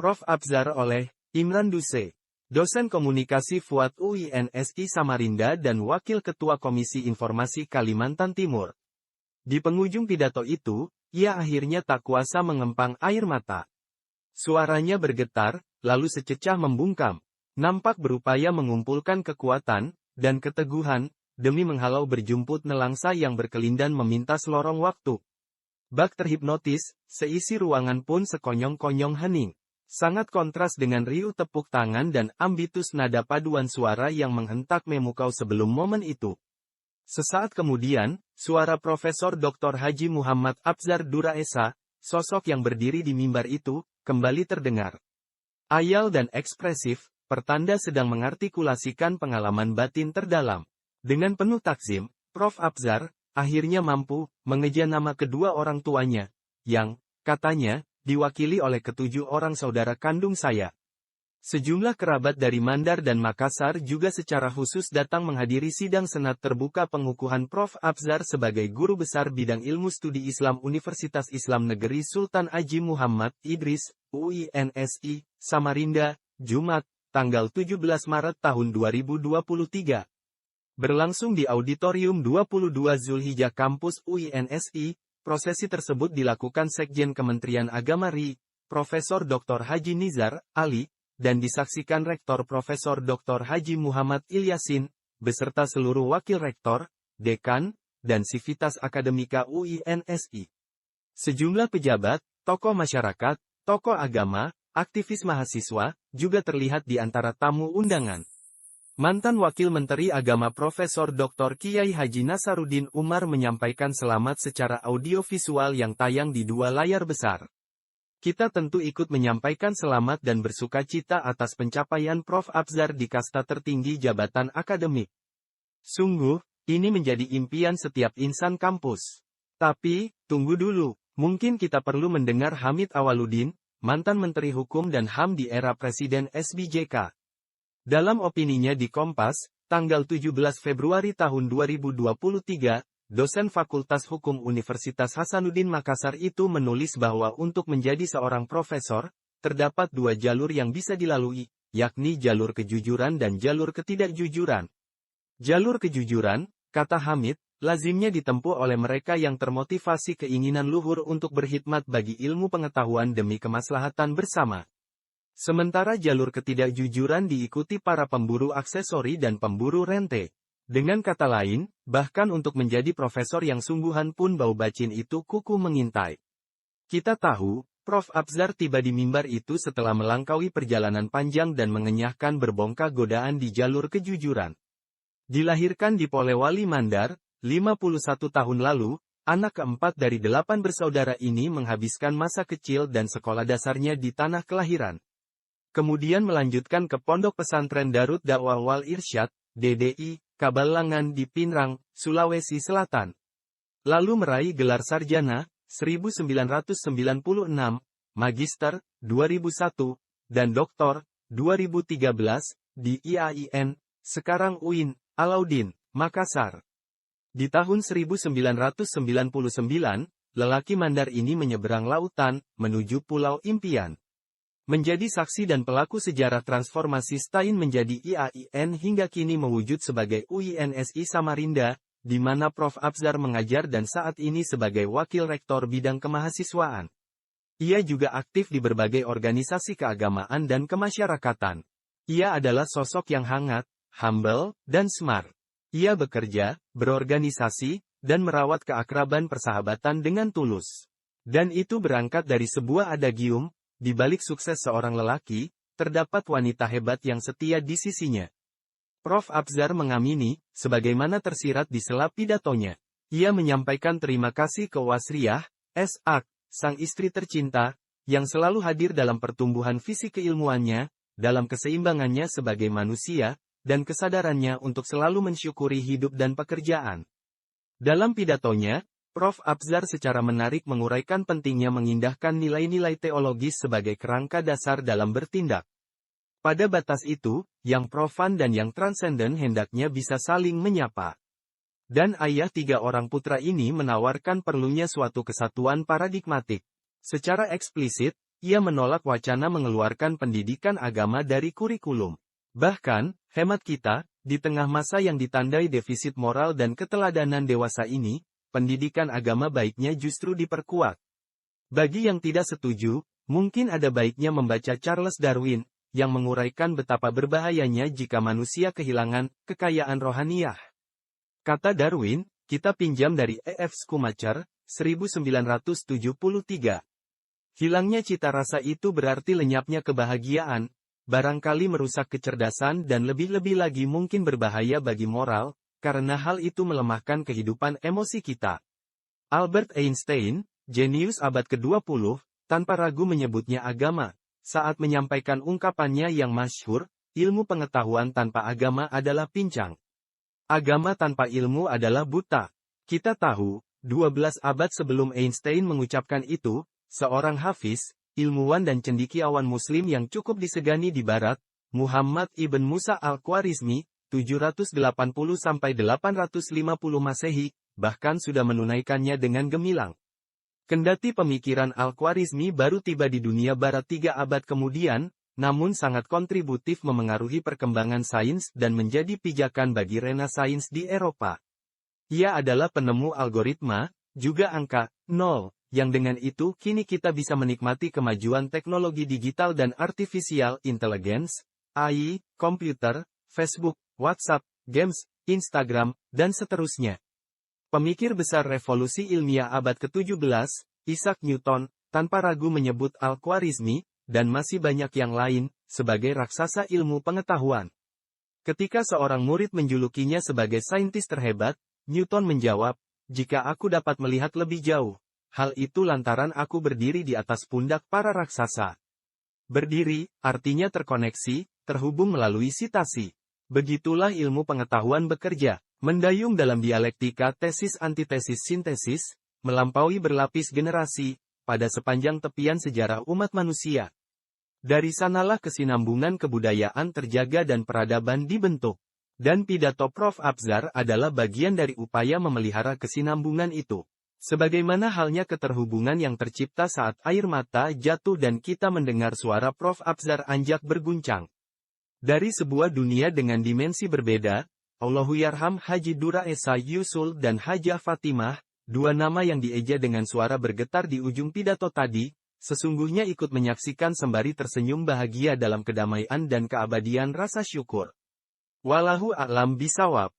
Prof. Abzar oleh Imran Duse, dosen komunikasi FUAD UINSI Samarinda dan Wakil Ketua Komisi Informasi Kalimantan Timur. Di penghujung pidato itu, ia akhirnya tak kuasa mengempang air mata. Suaranya bergetar, lalu sececah membungkam. Nampak berupaya mengumpulkan kekuatan dan keteguhan, demi menghalau berjumput nelangsa yang berkelindan memintas lorong waktu. Bak terhipnotis, seisi ruangan pun sekonyong-konyong hening. Sangat kontras dengan riuh tepuk tangan dan ambitus nada paduan suara yang menghentak memukau sebelum momen itu. Sesaat kemudian, suara Profesor Dr. Haji Muhammad Abzar Duraesa, sosok yang berdiri di mimbar itu, kembali terdengar. Ayal dan ekspresif, pertanda sedang mengartikulasikan pengalaman batin terdalam. Dengan penuh takzim, Prof. Abzar akhirnya mampu mengeja nama kedua orang tuanya, yang, katanya, diwakili oleh ketujuh orang saudara kandung saya. Sejumlah kerabat dari Mandar dan Makassar juga secara khusus datang menghadiri sidang senat terbuka pengukuhan Prof. Abzar sebagai Guru Besar Bidang Ilmu Studi Islam Universitas Islam Negeri Sultan Haji Muhammad Idris, UINSI, Samarinda, Jumat, tanggal 17 Maret tahun 2023. Berlangsung di Auditorium 22 Zulhijjah Kampus UINSI, prosesi tersebut dilakukan Sekjen Kementerian Agama RI, Profesor Dr. Haji Nizar Ali, dan disaksikan Rektor Profesor Dr. Haji Muhammad Ilyasin, beserta seluruh wakil rektor, dekan, dan sivitas akademika UINSI. Sejumlah pejabat, tokoh masyarakat, tokoh agama, aktivis mahasiswa, juga terlihat di antara tamu undangan. Mantan Wakil Menteri Agama Profesor Dr. Kiai Haji Nasaruddin Umar menyampaikan selamat secara audiovisual yang tayang di dua layar besar. Kita tentu ikut menyampaikan selamat dan bersukacita atas pencapaian Prof. Abzar di kasta tertinggi jabatan akademik. Sungguh, ini menjadi impian setiap insan kampus. Tapi, tunggu dulu, mungkin kita perlu mendengar Hamid Awaludin, mantan Menteri Hukum dan HAM di era Presiden SBJK. Dalam opininya di Kompas, tanggal 17 Februari tahun 2023, dosen Fakultas Hukum Universitas Hasanuddin Makassar itu menulis bahwa untuk menjadi seorang profesor, terdapat dua jalur yang bisa dilalui, yakni jalur kejujuran dan jalur ketidakjujuran. Jalur kejujuran, kata Hamid, lazimnya ditempuh oleh mereka yang termotivasi keinginan luhur untuk berkhidmat bagi ilmu pengetahuan demi kemaslahatan bersama. Sementara jalur ketidakjujuran diikuti para pemburu aksesori dan pemburu rente. Dengan kata lain, bahkan untuk menjadi profesor yang sungguhan pun bau bacin itu kuku mengintai. Kita tahu, Prof. Abzar tiba di mimbar itu setelah melangkaui perjalanan panjang dan mengenyahkan berbongkah godaan di jalur kejujuran. Dilahirkan di Polewali Mandar, 51 tahun lalu, anak keempat dari 8 bersaudara ini menghabiskan masa kecil dan sekolah dasarnya di tanah kelahiran. Kemudian melanjutkan ke Pondok Pesantren Darut Dakwah Wal Irsyad, DDI, Kabalangan di Pinrang, Sulawesi Selatan. Lalu meraih gelar sarjana, 1996, Magister, 2001, dan Doktor, 2013, di IAIN, sekarang UIN, Alauddin, Makassar. Di tahun 1999, lelaki Mandar ini menyeberang lautan, menuju Pulau Impian. Menjadi saksi dan pelaku sejarah transformasi STAIN menjadi IAIN hingga kini mewujud sebagai UINSI Samarinda, di mana Prof. Abzar mengajar dan saat ini sebagai Wakil Rektor Bidang Kemahasiswaan. Ia juga aktif di berbagai organisasi keagamaan dan kemasyarakatan. Ia adalah sosok yang hangat, humble, dan smart. Ia bekerja, berorganisasi, dan merawat keakraban persahabatan dengan tulus. Dan itu berangkat dari sebuah adagium, di balik sukses seorang lelaki, terdapat wanita hebat yang setia di sisinya. Prof. Abzar mengamini, sebagaimana tersirat di sela pidatonya. Ia menyampaikan terima kasih ke Wasriyah, S.A., sang istri tercinta, yang selalu hadir dalam pertumbuhan visi keilmuannya, dalam keseimbangannya sebagai manusia, dan kesadarannya untuk selalu mensyukuri hidup dan pekerjaan. Dalam pidatonya, Prof. Abzar secara menarik menguraikan pentingnya mengindahkan nilai-nilai teologis sebagai kerangka dasar dalam bertindak. Pada batas itu, yang profan dan yang transenden hendaknya bisa saling menyapa. Dan ayah tiga orang putra ini menawarkan perlunya suatu kesatuan paradigmatik. Secara eksplisit, ia menolak wacana mengeluarkan pendidikan agama dari kurikulum. Bahkan, hemat kita, di tengah masa yang ditandai defisit moral dan keteladanan dewasa ini, pendidikan agama baiknya justru diperkuat. Bagi yang tidak setuju, mungkin ada baiknya membaca Charles Darwin, yang menguraikan betapa berbahayanya jika manusia kehilangan kekayaan rohaniah. Kata Darwin, kita pinjam dari E.F. Schumacher, 1973. Hilangnya cita rasa itu berarti lenyapnya kebahagiaan, barangkali merusak kecerdasan dan lebih-lebih lagi mungkin berbahaya bagi moral, karena hal itu melemahkan kehidupan emosi kita. Albert Einstein, jenius abad ke-20, tanpa ragu menyebutnya agama, saat menyampaikan ungkapannya yang masyhur, ilmu pengetahuan tanpa agama adalah pincang. Agama tanpa ilmu adalah buta. Kita tahu, 12 abad sebelum Einstein mengucapkan itu, seorang hafiz, ilmuwan dan cendekiawan muslim yang cukup disegani di barat, Muhammad ibn Musa al-Khwarizmi, 780–850 Masehi, bahkan sudah menunaikannya dengan gemilang. Kendati pemikiran al-Khwarizmi baru tiba di dunia barat 3 abad kemudian, namun sangat kontributif memengaruhi perkembangan sains dan menjadi pijakan bagi renaissance di Eropa. Ia adalah penemu algoritma, juga angka, 0, yang dengan itu kini kita bisa menikmati kemajuan teknologi digital dan artificial intelligence, AI, komputer, Facebook, WhatsApp, games, Instagram, dan seterusnya. Pemikir besar revolusi ilmiah abad ke-17, Isaac Newton, tanpa ragu menyebut al-Khwarizmi, dan masih banyak yang lain, sebagai raksasa ilmu pengetahuan. Ketika seorang murid menjulukinya sebagai saintis terhebat, Newton menjawab, jika aku dapat melihat lebih jauh, hal itu lantaran aku berdiri di atas pundak para raksasa. Berdiri, artinya terkoneksi, terhubung melalui sitasi. Begitulah ilmu pengetahuan bekerja, mendayung dalam dialektika tesis-antitesis-sintesis, melampaui berlapis generasi, pada sepanjang tepian sejarah umat manusia. Dari sanalah kesinambungan kebudayaan terjaga dan peradaban dibentuk. Dan pidato Prof. Abzar adalah bagian dari upaya memelihara kesinambungan itu. Sebagaimana halnya keterhubungan yang tercipta saat air mata jatuh dan kita mendengar suara Prof. Abzar anjak berguncang. Dari sebuah dunia dengan dimensi berbeda, Allahyarham Haji Dura Esa Yusul dan Hajah Fatimah, dua nama yang dieja dengan suara bergetar di ujung pidato tadi, sesungguhnya ikut menyaksikan sembari tersenyum bahagia dalam kedamaian dan keabadian rasa syukur. Wallahu a'lam bishawab.